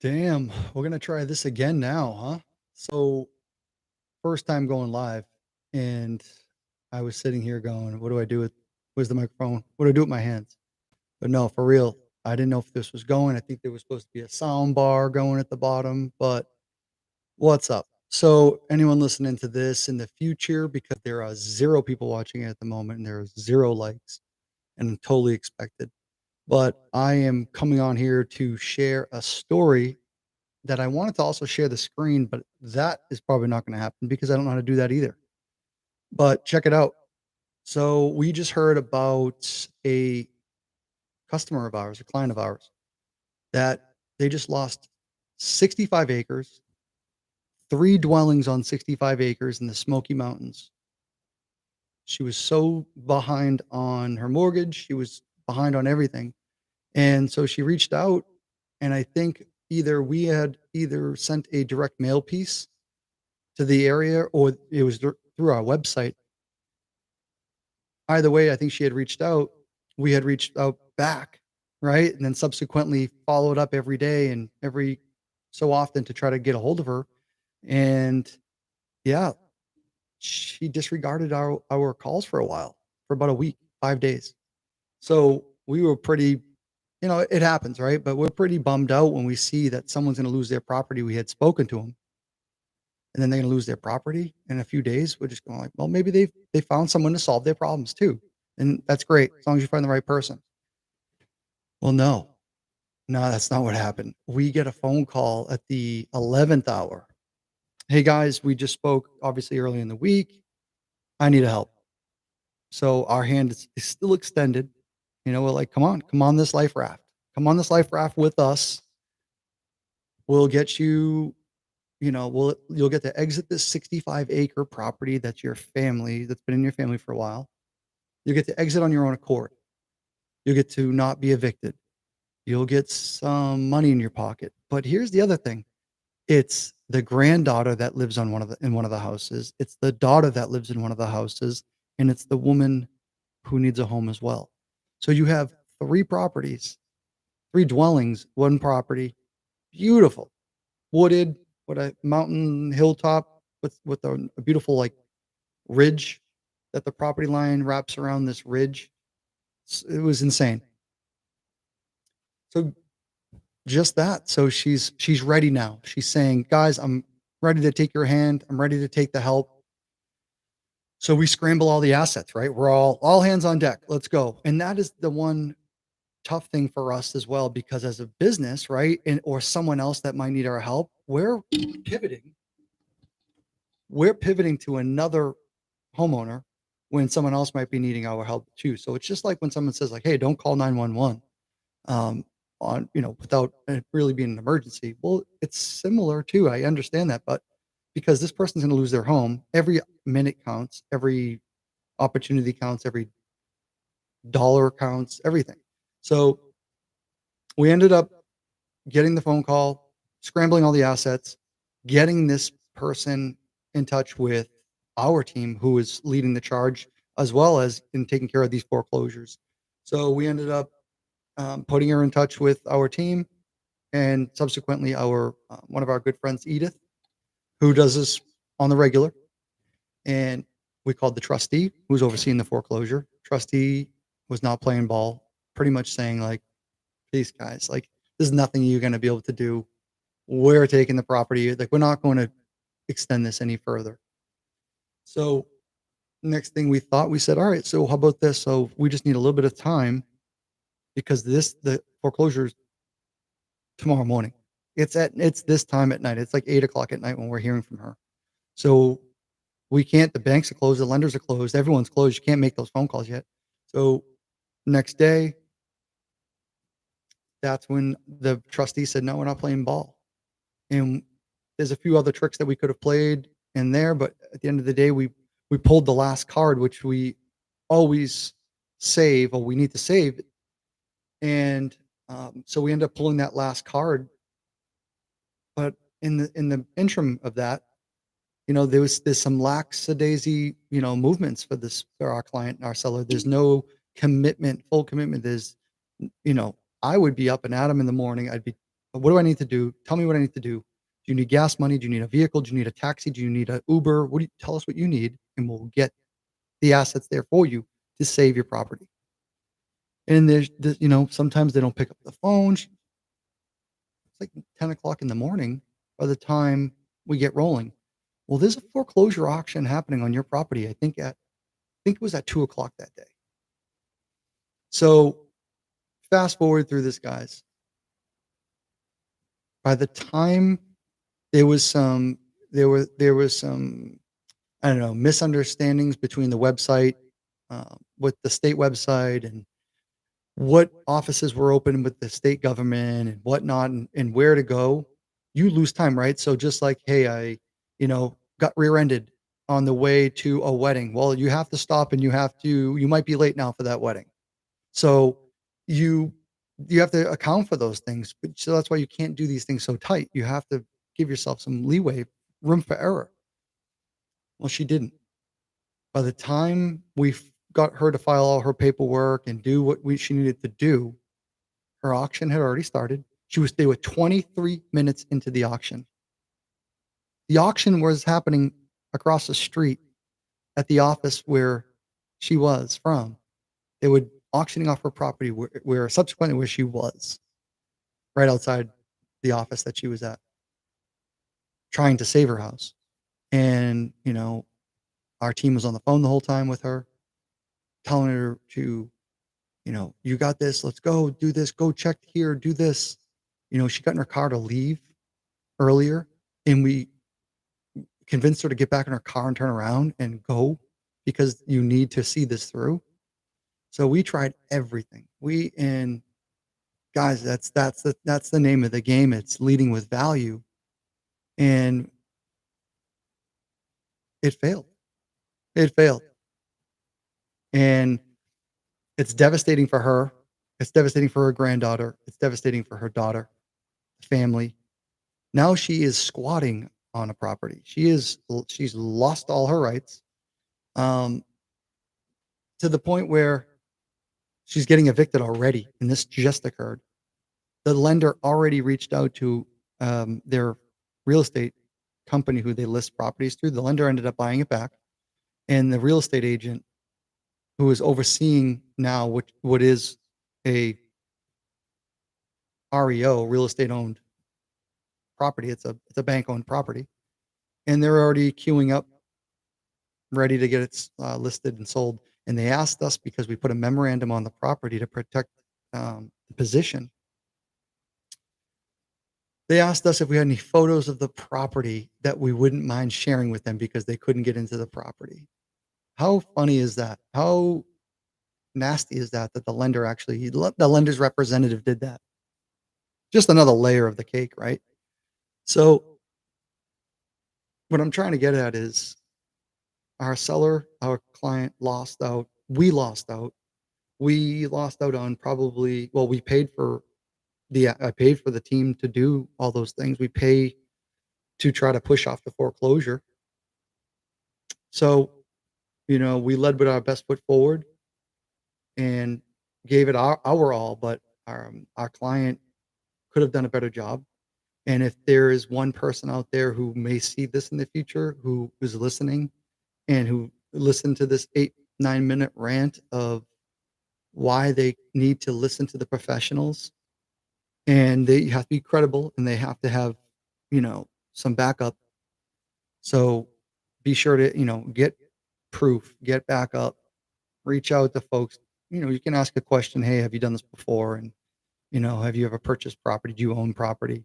Damn, we're gonna try this again now, huh? So, first time going live, and I was sitting here going, "What do I do with where's the microphone? What do I do with my hands?" But no, for real, I didn't know if this was going. I think there was supposed to be a sound bar going at the bottom, but what's up? So, anyone listening to this in the future, because there are 0 people watching it at the moment, and there are 0 likes, and totally expected. But I am coming on here to share a story that I wanted to also share the screen, but that is probably not gonna happen because I don't know how to do that either. But check it out. So we just heard about a customer of ours, a client of ours, that they just lost 65 acres, 3 dwellings on 65 acres in the Smoky Mountains. She was so behind on her mortgage, she was behind on everything. And so she reached out, and I think either we had either sent a direct mail piece to the area, or it was through our website. Either way, I think she had reached out. We had reached out back, right? And then subsequently followed up every day and every so often to try to get a hold of her. And yeah, she disregarded our calls for a while, for about a week, 5 days. So we were pretty, it happens, right? But we're pretty bummed out when we see that someone's going to lose their property. We had spoken to them, and then they're gonna lose their property in a few days. We're just going like, well, maybe they found someone to solve their problems too, and that's great as long as you find the right person. Well, no, no, that's not what happened. We get a phone call at the 11th hour. Hey guys, we just spoke obviously early in the week. I need help. So our hand is still extended. We're like, come on this life raft. Come on this life raft with us. We'll get you you'll get to exit this 65-acre property that's been in your family for a while. You get to exit on your own accord. You'll get to not be evicted. You'll get some money in your pocket. But here's the other thing. It's the granddaughter that lives on one of the houses. It's the daughter that lives in one of the houses, and it's the woman who needs a home as well. So you have 3 properties, 3 dwellings, 1 property. Beautiful. Wooded, with a mountain hilltop with a beautiful, like, ridge that the property line wraps around this ridge. It was insane. So just that. So she's ready now. She's saying, "Guys, I'm ready to take your hand. I'm ready to take the help." So we scramble all the assets, right? We're all hands on deck. Let's go. And that is the one tough thing for us as well, because as a business, right, and or someone else that might need our help, pivoting. We're pivoting to another homeowner when someone else might be needing our help too. So it's just like when someone says like, "Hey, don't call 911." um, without it really being an emergency. Well, it's similar too. I understand that, but because this person's going to lose their home, every minute counts, every opportunity counts, every dollar counts, everything. So we ended up getting the phone call, scrambling all the assets, getting this person in touch with our team who is leading the charge, as well as in taking care of these foreclosures. So we ended up putting her in touch with our team, and subsequently our one of our good friends, Edith, who does this on the regular. And we called the trustee who's overseeing the foreclosure. Trustee was not playing ball, pretty much saying like, "These guys, like, there's nothing you're going to be able to do. We're taking the property. Like, we're not going to extend this any further." So next thing we thought, we said, "All right, so how about this? So we just need a little bit of time because the foreclosure is tomorrow morning. It's this time at night. It's like 8 o'clock at night when we're hearing from her. So we can't. The banks are closed. The lenders are closed. Everyone's closed. You can't make those phone calls yet." So next day, that's when the trustee said, "No, we're not playing ball." And there's a few other tricks that we could have played in there, but at the end of the day, we pulled the last card, which we always save, or we need to save. And so we end up pulling that last card. But in the interim of that, there's some lackadaisy, movements for our client and our seller. There's no commitment, full commitment. I would be up and at 'em in the morning. I'd be What do I need to do? Tell me what I need to do. Do you need gas money? Do you need a vehicle? Do you need a taxi? Do you need a Uber? What do you tell us what you need, and we'll get the assets there for you to save your property. And sometimes they don't pick up the phone. It's like 10 o'clock in the morning by the time we get rolling. Well, there's a foreclosure auction happening on your property. I think it was at 2 o'clock that day. So fast forward through this, guys. By the time there was some, there was some, I don't know, misunderstandings between the website, with the state website, and what offices were open with the state government and whatnot, and where to go. You lose time, right? So just like, hey, I got rear-ended on the way to a wedding. Well, you have to stop, and you might be late now for that wedding. So you you have to account for those things. But so that's why you can't do these things so tight. You have to give yourself some leeway, room for error. Well, she didn't. By the time got her to file all her paperwork and do what she needed to do, her auction had already started. They were 23 minutes into the auction. The auction was happening across the street at the office where she was from. They were auctioning off her property where subsequently where she was, right outside the office that she was at, trying to save her house. And, our team was on the phone the whole time with her, telling her to, "You got this. Let's go do this. Go check here. Do this." She got in her car to leave earlier, and we convinced her to get back in her car and turn around and go because you need to see this through. So we tried everything. And guys, that's the name of the game. It's leading with value, and it failed. It failed, and it's devastating for her. It's devastating for her granddaughter. It's devastating for her daughter, family. Now she is squatting on a property. She's lost all her rights, um, to the point where she's getting evicted already, and this just occurred. The lender already reached out to, their real estate company who they list properties through. The lender ended up buying it back, and the real estate agent who is overseeing now what is a REO, real estate owned property. It's a bank owned property, and they're already queuing up, ready to get it listed and sold. And they asked us because we put a memorandum on the property to protect, the position. They asked us if we had any photos of the property that we wouldn't mind sharing with them because they couldn't get into the property. How funny is that? How nasty is that that the lender's representative did that? Just another layer of the cake, right? So what I'm trying to get at is our client lost out. We lost out. We lost out on probably, well, we paid for I paid for the team to do all those things. We pay to try to push off the foreclosure. So, we led with our best foot forward and gave it our all, but our client could have done a better job. And if there is one person out there who may see this in the future, who is listening and who listened to this 8, 9 minute rant of why they need to listen to the professionals, and they have to be credible and they have to have, some backup. So be sure to, get proof, get backup, reach out to folks. You can ask a question. Hey, have you done this before? And, have you ever purchased property? Do you own property?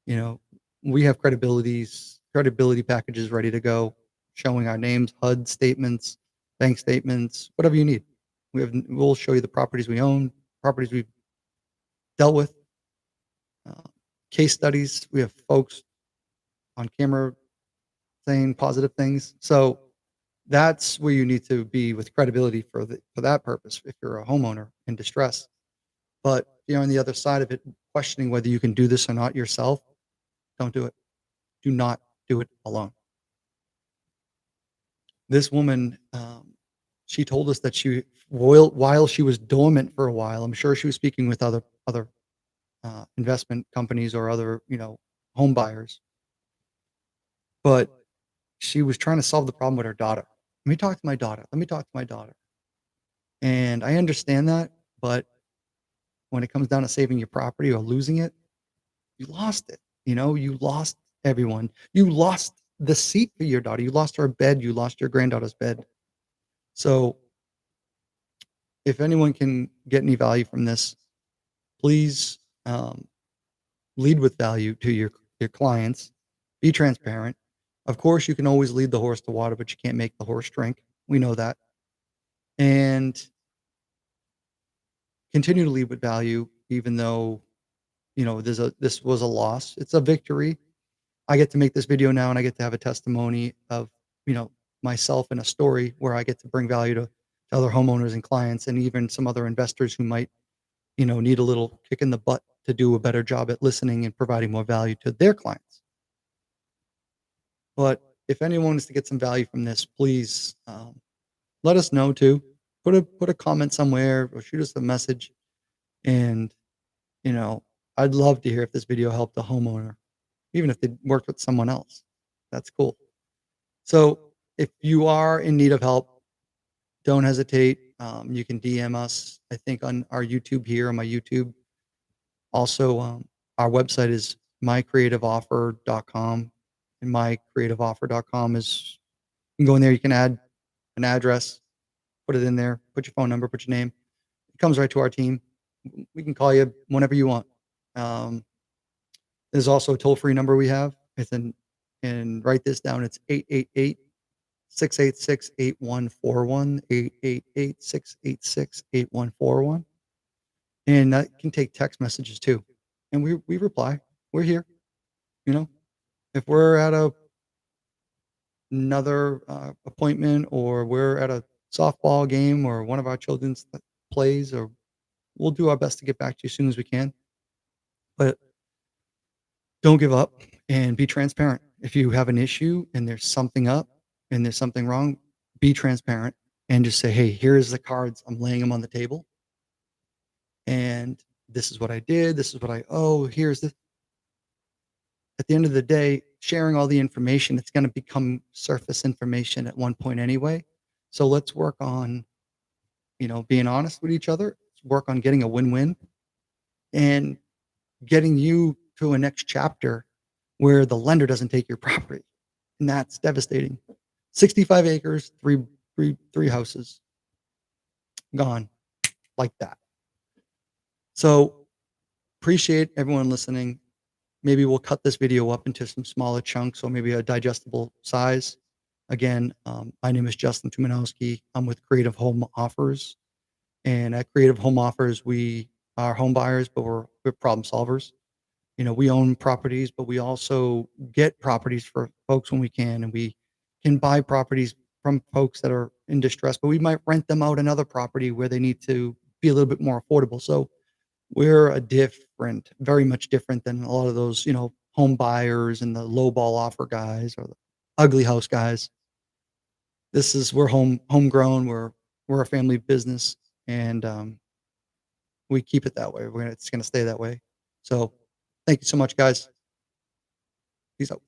You know, we have credibility packages ready to go, showing our names, HUD statements, bank statements, whatever you need. We'll show you the properties we own, properties we've dealt with, uh, case studies. We have folks on camera saying positive things. So that's where you need to be with credibility for that purpose if you're a homeowner in distress. But if you're on the other side of it, questioning whether you can do this or not yourself, don't do it. Do not do it alone. This woman, she told us that while she was dormant for a while, I'm sure she was speaking with other investment companies or other, home buyers, but she was trying to solve the problem with her daughter. "Let me talk to my daughter. Let me talk to my daughter." And I understand that, but when it comes down to saving your property or losing it, you lost it. You lost everyone. You lost the seat for your daughter. You lost her bed. You lost your granddaughter's bed. So, if anyone can get any value from this, please lead with value to your clients. Be transparent. Of course, you can always lead the horse to water, but you can't make the horse drink. We know that. And continue to lead with value, even though this was a loss. It's a victory. I get to make this video now, and I get to have a testimony of, you know, myself and a story where I get to bring value to other homeowners and clients and even some other investors who might, need a little kick in the butt to do a better job at listening and providing more value to their clients. But if anyone is to get some value from this, please let us know too. Put a comment somewhere or shoot us a message. And you know, I'd love to hear if this video helped a homeowner, even if they worked with someone else. That's cool. So if you are in need of help, don't hesitate. You can DM us, I think, on our YouTube here on my YouTube. Also, our website is mycreativeoffer.com. And mycreativeoffer.com is, you can go in there, you can add an address, put it in there, put your phone number, put your name. It comes right to our team. We can call you whenever you want. Um, there's also a toll free number we have. And write this down. It's 888 686 8141. 888 686 8141. And that can take text messages too. And we reply. We're here. You know, if we're at another appointment or we're at a softball game or one of our children's plays, or we'll do our best to get back to you as soon as we can. But don't give up and be transparent. If you have an issue and there's something up and there's something wrong, be transparent and just say, "Hey, here's the cards. I'm laying them on the table. And this is what I did. This is what I owe. Here's this." At the end of the day, sharing all the information, it's going to become surface information at one point anyway. So let's work on, being honest with each other. Let's work on getting a win-win and getting you to a next chapter where the lender doesn't take your property. And that's devastating. 65 acres, three houses gone like that. So appreciate everyone listening. Maybe we'll cut this video up into some smaller chunks or maybe a digestible size. Again, my name is Justin Tumanowski. I'm with Creative Home Offers. And at Creative Home Offers, we are home buyers, but we're problem solvers. We own properties, but we also get properties for folks when we can, and we can buy properties from folks that are in distress, but we might rent them out another property where they need to be a little bit more affordable. So we're very much different than a lot of those, home buyers and the low ball offer guys or the ugly house guys. We're homegrown. We're a family business, and we keep it that way. It's gonna stay that way. So thank you so much, guys. Peace out.